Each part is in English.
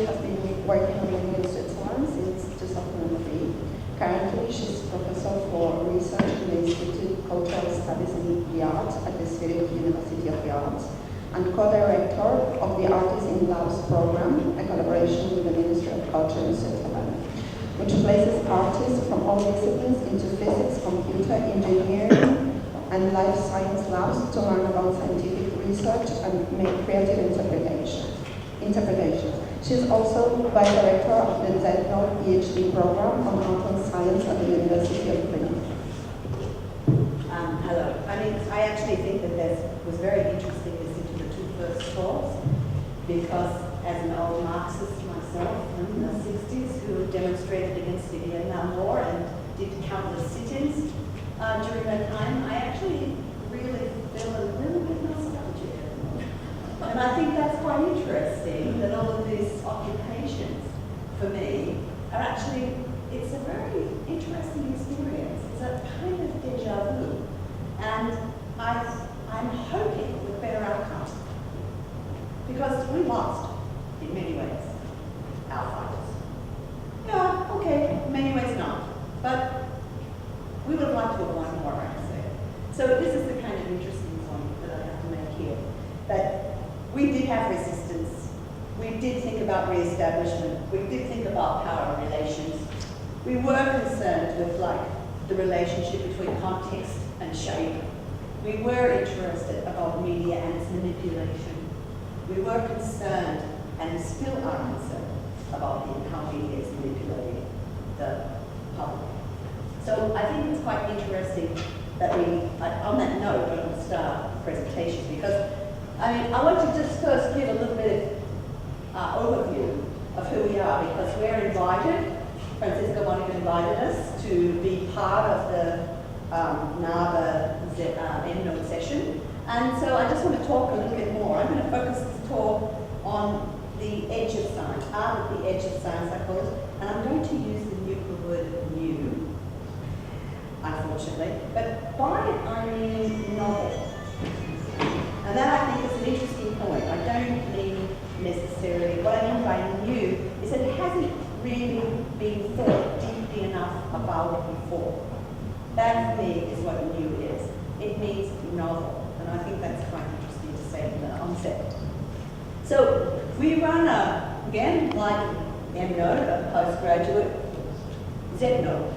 Jillian has been working on living in Switzerland since 2003. Currently, she's professor for research in the Institute of Cultural Studies in the Arts at the Zurich University of the Arts, and co-director of the Artists in Labs program, a collaboration with the Ministry of Culture in Switzerland, which places artists from all disciplines into physics, computer, engineering, and life science labs to learn about scientific research and make creative interpretations. She is also vice director of the ZNO PhD program on art and science at the University of Plymouth. Hello. I actually think that that was very interesting listening to the two first talks, because as an old Marxist myself in the 60s who demonstrated against the Vietnam War and did countless sit-ins during that time, I actually really feel a little bit nostalgic. And I think that's quite interesting that all of these occupations, for me, are actually, it's a very interesting experience. It's a kind of deja vu. And I'm hoping with better outcomes. Because we lost, in many ways, our fighters. Yeah, okay, in many ways not. But we would have liked to have won more, I would say. So this is the kind of interesting point that I have to make here. That we did have resistance. We did think about re-establishment. We did think about power relations. We were concerned with the relationship between context and shape. We were interested about media and its manipulation. We were concerned, and still are concerned, about how media is manipulating the public. So I think it's quite interesting that we, on that note, we're going to start the presentation, because I want to just first give a little bit of overview of who we are, because we're invited. Francisco Monica invited us to be part of the NABA EndNote session. And so I just want to talk a little bit more. I'm going to focus this talk on the edge of science, art at the edge of science, I call it. And I'm going to use the nuclear word new, unfortunately. But by it, I mean novel. And that, I think, is an interesting point. I don't mean necessarily, what I mean by new is that it hasn't really been thought deeply enough about before. That, for me, is what new is. It means novel. And I think that's quite interesting to say from the onset. So we run again, like EndNote, a postgraduate ZNote.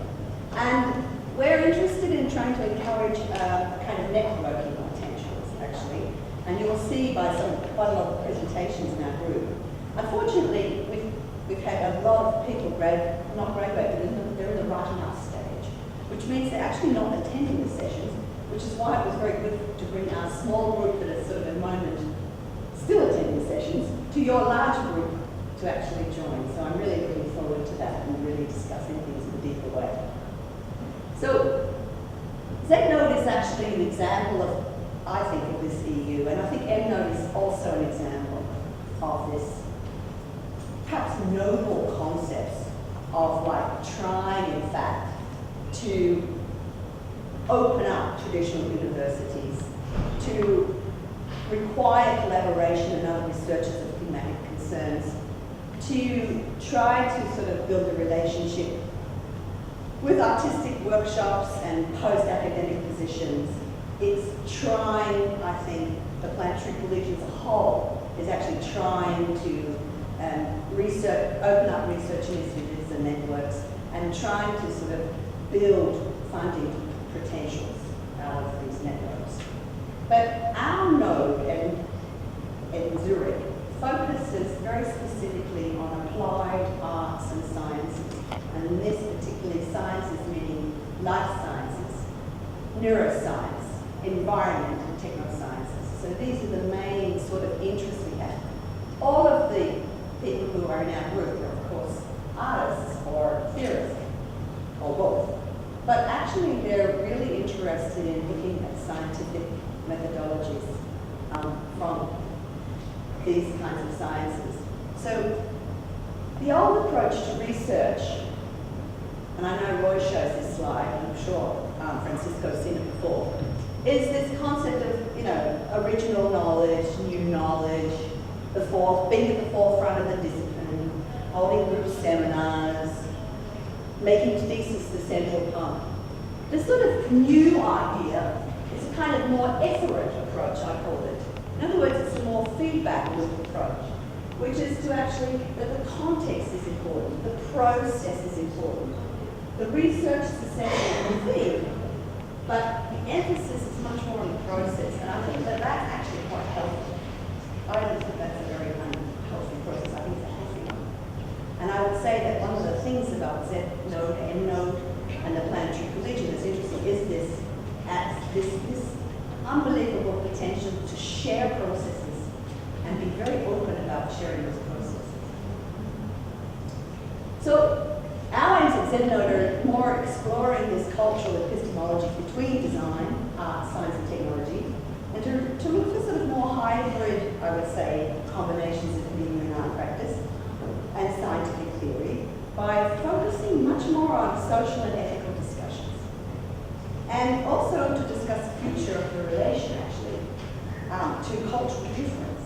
And we're interested in trying to encourage kind of networking potentials, actually. And you'll see by quite a lot of presentations in our group. Unfortunately, we've had a lot of people not graduate, but they're in the writing up stage, which means they're actually not attending the sessions, which is why it was very good to bring our small group that is sort of at the moment still attending sessions to your larger group to actually join. So I'm really looking forward to that and really discussing things in a deeper way. So ZNote is actually an example of, I think, of this EU, and I think EndNote is also an example of this perhaps noble concepts of trying, in fact, to open up traditional universities, to require collaboration and other researchers of thematic concerns, to try to sort of build a relationship with artistic workshops and post-academic positions. It's trying, I think, the planetary college as a whole is actually trying to open up research initiatives and networks and trying to sort of build funding potentials out of these networks. But our node in Zurich focuses very specifically on applied arts and sciences, and in this particularly sciences meaning life sciences, neuroscience, environment, and technosciences. So these are the main sort of interests we have. All of the people who are in our group are, of course, artists or theorists, or both. But actually, they're really interested in looking at scientific methodologies from these kinds of sciences. So the old approach to research, and I know Roy shows this slide, and I'm sure Francisco's seen it before, is this concept of, original knowledge, new knowledge, being at the forefront of the discipline, holding group seminars, making thesis the central part. The sort of new idea is a kind of more effort approach, I call it. In other words, it's a more feedback loop approach, which is to actually, that the context is important, the process is important. The research is essential in the theme, but the emphasis is much more on the process, and I think that that's actually quite healthy. I don't think that's a very unhealthy process, I think it's a healthy one. And I would say that one of the things about Z node, M node, and the planetary collision that's interesting is this unbelievable potential to share processes and be very open about sharing those processes. So our aims at Z-Node are more exploring this cultural epistemology between design, art, science and technology, and to look for sort of more hybrid, I would say, combinations of media and art practice and scientific theory by focusing much more on social and ethical discussions. And also to discuss the future of the relation, actually, to cultural difference.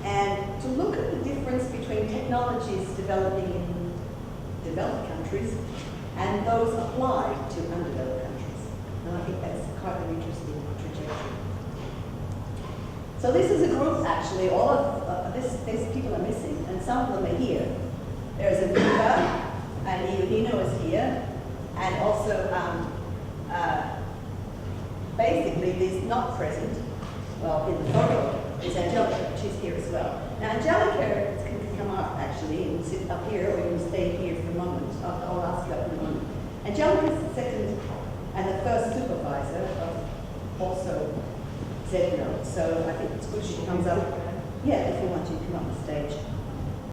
And to look at the difference between technologies developing in developed countries and those applied to undeveloped countries. And I think that's quite an interesting trajectory. So this is a group, actually, all of these people are missing, and some of them are here. There's a Nuova, and Eugenio is here, and also basically these not present, well, in the photo, is Angelica, she's here as well. Now Angelica can come up actually and sit up here, or you can stay here for a moment. I'll ask you up in a moment. Angelica is the second and the first supervisor of also Z-Node, so I think it's good she comes up. Yeah, if you want to come up on stage.